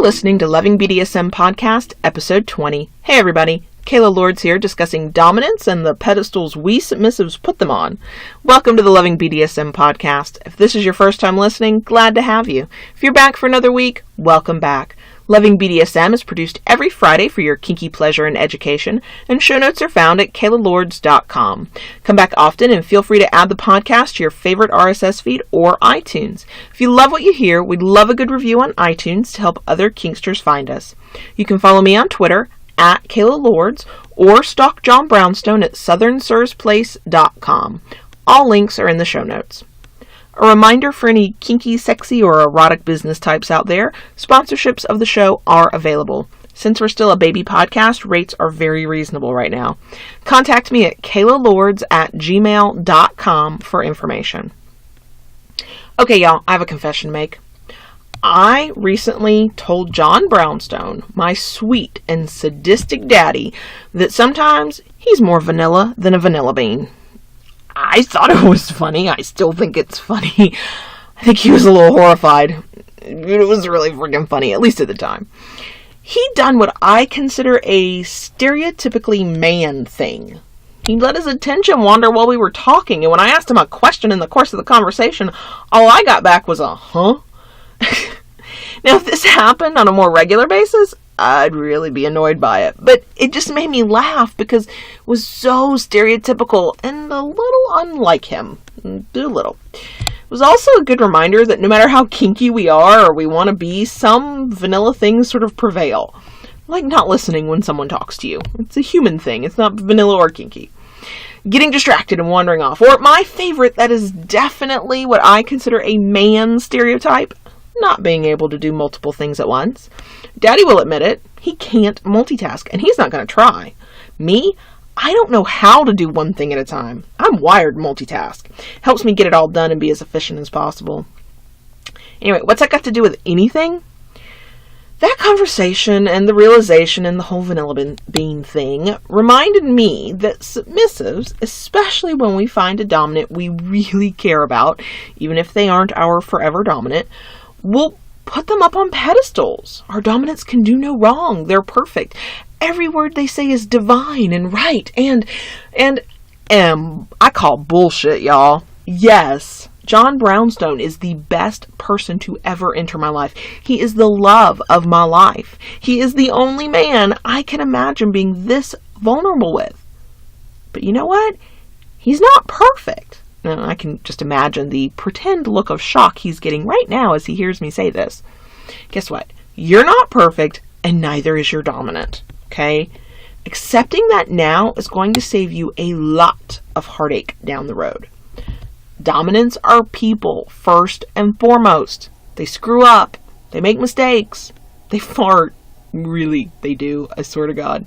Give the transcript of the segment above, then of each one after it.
listening to Loving BDSM Podcast, Episode 20. Hey everybody, Kayla Lords here discussing dominance and the pedestals we submissives put them on. Welcome to the Loving BDSM Podcast. If this is your first time listening, glad to have you. If you're back for another week, welcome back. Loving BDSM is produced every Friday for your kinky pleasure and education, and show notes are found at kaylalords.com. Come back often and feel free to add the podcast to your favorite RSS feed or iTunes. If you love what you hear, we'd love a good review on iTunes to help other kinksters find us. You can follow me on Twitter at Kayla Lords or stalk John Brownstone at southernsursplace.com. All links are in the show notes. A reminder for any kinky, sexy, or erotic business types out there, sponsorships of the show are available. Since we're still a baby podcast, rates are very reasonable right now. Contact me at kaylalords@gmail.com for information. Okay, y'all, I have a confession to make. I recently told John Brownstone, my sweet and sadistic daddy, that sometimes he's more vanilla than a vanilla bean. I thought it was funny. I still think it's funny. I think he was a little horrified. It was really freaking funny, at least at the time. He'd done what I consider a stereotypically man thing. He let his attention wander while we were talking, and when I asked him a question in the course of the conversation, all I got back was a huh? Now, if this happened on a more regular basis, I'd really be annoyed by it. But it just made me laugh because it was so stereotypical and a little unlike him. A little. It was also a good reminder that no matter how kinky we are or we want to be, some vanilla things sort of prevail. Like not listening when someone talks to you. It's a human thing. It's not vanilla or kinky. Getting distracted and wandering off. Or my favorite, that is definitely what I consider a man stereotype. Not being able to do multiple things at once. Daddy will admit it. He can't multitask, and he's not going to try. Me, I don't know how to do one thing at a time. I'm wired to multitask. Helps me get it all done and be as efficient as possible. Anyway, what's that got to do with anything? That conversation and the realization and the whole vanilla bean thing reminded me that submissives, especially when we find a dominant we really care about, even if they aren't our forever dominant, we'll put them up on pedestals. Our dominants can do no wrong. They're perfect. Every word they say is divine and right. And I call bullshit, y'all. Yes, John Brownstone is the best person to ever enter my life. He is the love of my life. He is the only man I can imagine being this vulnerable with. But you know what? He's not perfect. Now, I can just imagine the pretend look of shock he's getting right now as he hears me say this. Guess what? You're not perfect, and neither is your dominant, okay? Accepting that now is going to save you a lot of heartache down the road. Dominants are people, first and foremost. They screw up. They make mistakes. They fart. Really, they do. I swear to God.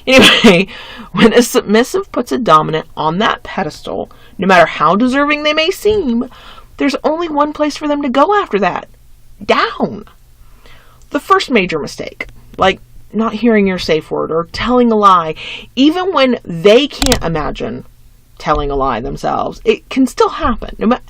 Anyway, when a submissive puts a dominant on that pedestal, no matter how deserving they may seem, there's only one place for them to go after that. Down. The first major mistake, like not hearing your safe word or telling a lie, even when they can't imagine telling a lie themselves, it can still happen. No matter,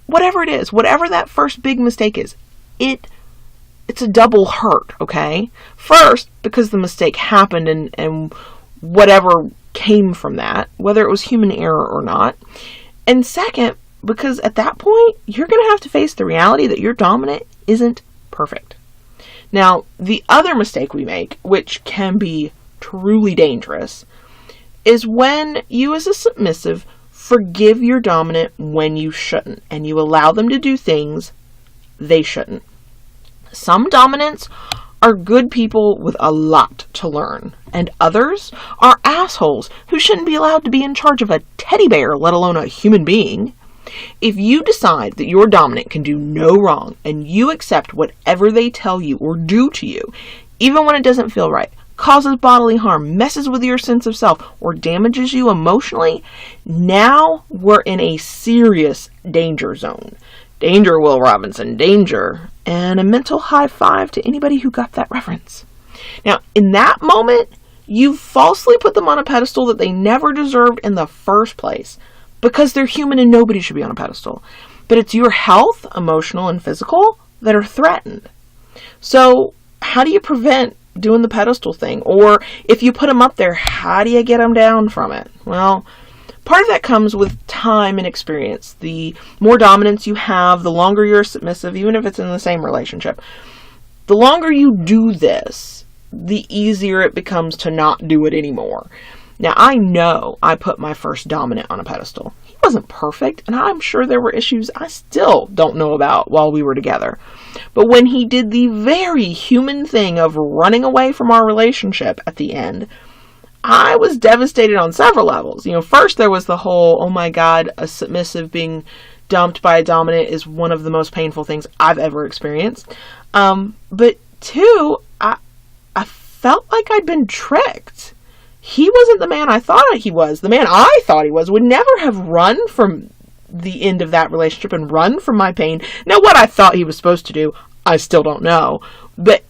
whatever it is, whatever that first big mistake is, it's a double hurt, okay? First, because the mistake happened and whatever came from that, whether it was human error or not. And second, because at that point, you're going to have to face the reality that your dominant isn't perfect. Now, the other mistake we make, which can be truly dangerous, is when you as a submissive forgive your dominant when you shouldn't, and you allow them to do things they shouldn't. Some dominants are good people with a lot to learn, and others are assholes who shouldn't be allowed to be in charge of a teddy bear, let alone a human being. If you decide that your dominant can do no wrong, and you accept whatever they tell you or do to you, even when it doesn't feel right, causes bodily harm, messes with your sense of self, or damages you emotionally, now we're in a serious danger zone. Danger, Will Robinson, danger. And a mental high five to anybody who got that reference. Now, in that moment, you falsely put them on a pedestal that they never deserved in the first place because they're human and nobody should be on a pedestal. But it's your health, emotional and physical, that are threatened. So how do you prevent doing the pedestal thing? Or if you put them up there, how do you get them down from it? Well, part of that comes with time and experience. The more dominance you have, the longer you're submissive, even if it's in the same relationship, the longer you do this, the easier it becomes to not do it anymore. Now, I know I put my first dominant on a pedestal. He wasn't perfect, and I'm sure there were issues I still don't know about while we were together. But when he did the very human thing of running away from our relationship at the end, I was devastated on several levels. First there was the whole, oh my God, a submissive being dumped by a dominant is one of the most painful things I've ever experienced. But two, I felt like I'd been tricked. He wasn't the man I thought he was. The man I thought he was would never have run from the end of that relationship and run from my pain. Now, what I thought he was supposed to do, I still don't know. But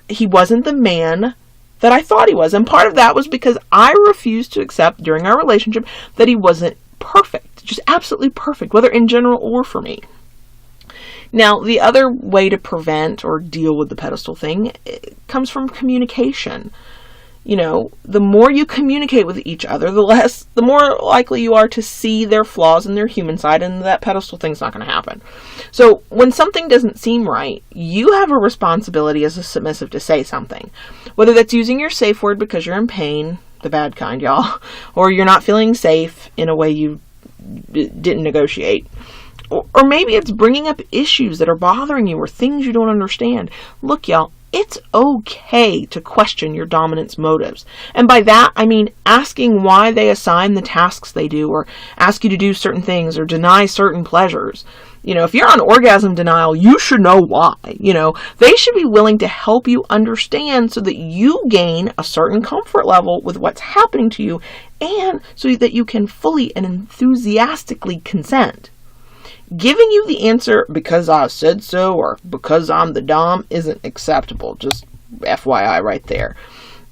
he wasn't the man that I thought he was. And part of that was because I refused to accept during our relationship that he wasn't perfect. Just absolutely perfect, whether in general or for me. Now, the other way to prevent or deal with the pedestal thing comes from communication. The more you communicate with each other, the more likely you are to see their flaws and their human side, and that pedestal thing's not going to happen. So when something doesn't seem right, you have a responsibility as a submissive to say something. Whether that's using your safe word because you're in pain, the bad kind, y'all, or you're not feeling safe in a way you didn't negotiate. Or maybe it's bringing up issues that are bothering you or things you don't understand. Look, y'all, it's okay to question your dominant's motives. And by that, I mean asking why they assign the tasks they do, or ask you to do certain things, or deny certain pleasures. If you're on orgasm denial, you should know why. They should be willing to help you understand so that you gain a certain comfort level with what's happening to you, and so that you can fully and enthusiastically consent. Giving you the answer because I said so or because I'm the dom isn't acceptable. Just FYI right there.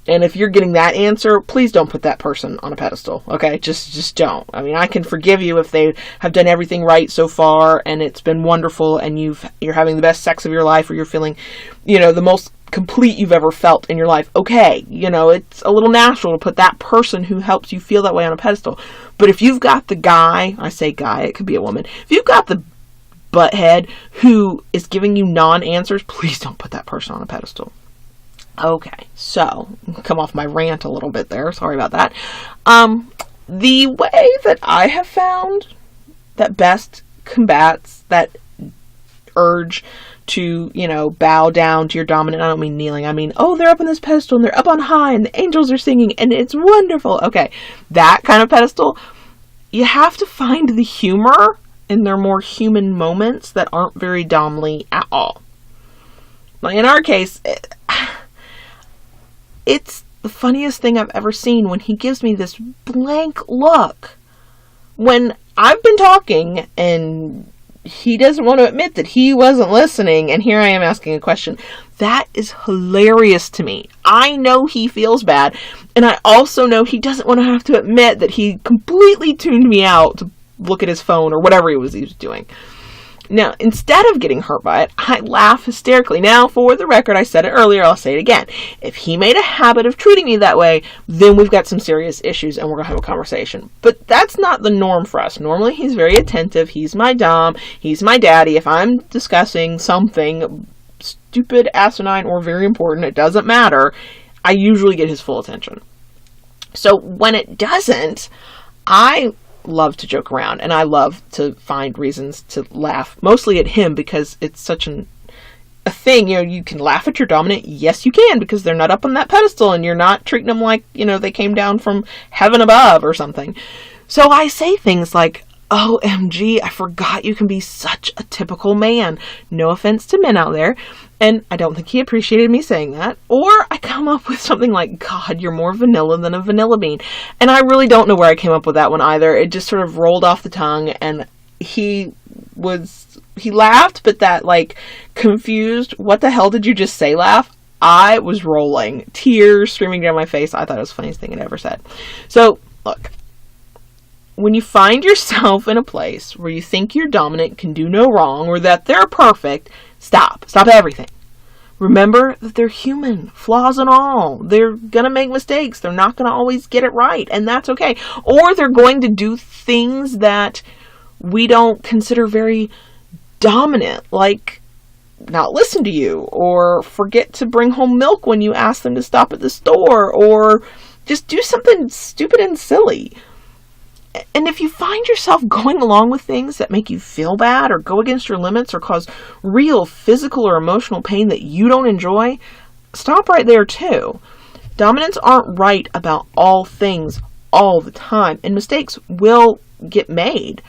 And if you're getting that answer, please don't put that person on a pedestal. Okay? Just don't. I mean, I can forgive you if they have done everything right so far and it's been wonderful and you're having the best sex of your life, or you're feeling, the most complete you've ever felt in your life. Okay, it's a little natural to put that person who helps you feel that way on a pedestal. But if you've got the guy, I say guy, it could be a woman. If you've got the butthead who is giving you non-answers, please don't put that person on a pedestal. Okay, so, come off my rant a little bit there. Sorry about that. The way that I have found that best combats that urge to, bow down to your dominant. I don't mean kneeling. I mean, oh, they're up on this pedestal and they're up on high and the angels are singing and it's wonderful. Okay, that kind of pedestal, you have to find the humor in their more human moments that aren't very domly at all. Like in our case, it's the funniest thing I've ever seen when he gives me this blank look. When I've been talking and he doesn't want to admit that he wasn't listening, and here I am asking a question. That is hilarious to me. I know he feels bad, and I also know he doesn't want to have to admit that he completely tuned me out to look at his phone or whatever he was doing. Now, instead of getting hurt by it, I laugh hysterically. Now, for the record, I said it earlier, I'll say it again. If he made a habit of treating me that way, then we've got some serious issues and we're going to have a conversation. But that's not the norm for us. Normally, he's very attentive. He's my dom. He's my daddy. If I'm discussing something stupid, asinine, or very important, it doesn't matter, I usually get his full attention. So when it doesn't, I love to joke around and I love to find reasons to laugh, mostly at him because it's such a thing. You can laugh at your dominant. Yes, you can, because they're not up on that pedestal and you're not treating them like, they came down from heaven above or something. So I say things like, OMG, I forgot you can be such a typical man. No offense to men out there. And I don't think he appreciated me saying that. Or I come up with something like, God, you're more vanilla than a vanilla bean. And I really don't know where I came up with that one either. It just sort of rolled off the tongue, and he laughed, but that confused, what the hell did you just say laugh? I was rolling. Tears streaming down my face. I thought it was the funniest thing I'd ever said. So, look. When you find yourself in a place where you think your dominant can do no wrong or that they're perfect, stop. Stop everything. Remember that they're human, flaws and all. They're going to make mistakes. They're not going to always get it right, and that's okay. Or they're going to do things that we don't consider very dominant, like not listen to you, or forget to bring home milk when you ask them to stop at the store, or just do something stupid and silly. And if you find yourself going along with things that make you feel bad or go against your limits or cause real physical or emotional pain that you don't enjoy, stop right there too. Dominants aren't right about all things all the time, and mistakes will get made.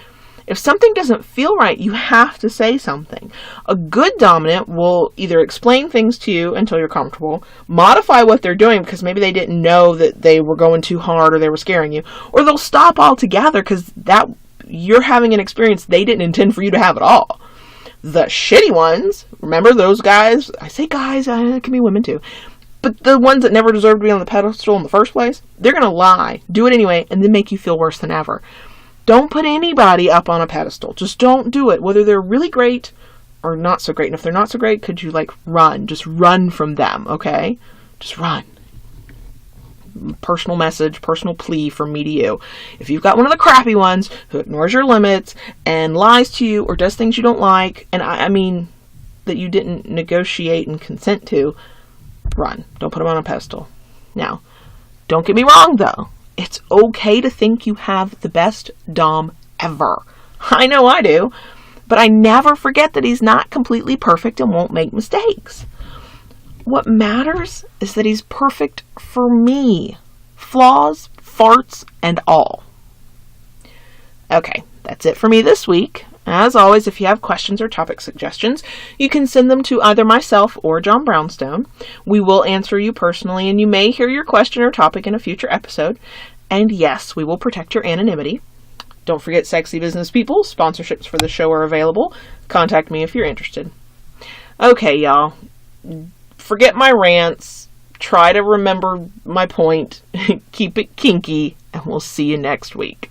If something doesn't feel right, you have to say something. A good dominant will either explain things to you until you're comfortable, modify what they're doing because maybe they didn't know that they were going too hard or they were scaring you, or they'll stop altogether because that you're having an experience they didn't intend for you to have at all. The shitty ones, remember those guys? I say guys, it can be women too. But the ones that never deserve to be on the pedestal in the first place, they're going to lie, do it anyway, and then make you feel worse than ever. Don't put anybody up on a pedestal. Just don't do it, whether they're really great or not so great. And if they're not so great, could you run? Just run from them, okay? Just run. Personal message, personal plea from me to you. If you've got one of the crappy ones who ignores your limits and lies to you or does things you don't like, and I mean that you didn't negotiate and consent to, run. Don't put them on a pedestal. Now, don't get me wrong though. It's okay to think you have the best dom ever. I know I do. But I never forget that he's not completely perfect and won't make mistakes. What matters is that he's perfect for me. Flaws, farts, and all. Okay, that's it for me this week. As always, if you have questions or topic suggestions, you can send them to either myself or John Brownstone. We will answer you personally, and you may hear your question or topic in a future episode. And yes, we will protect your anonymity. Don't forget, sexy business people, sponsorships for the show are available. Contact me if you're interested. Okay, y'all. Forget my rants. Try to remember my point. Keep it kinky, and we'll see you next week.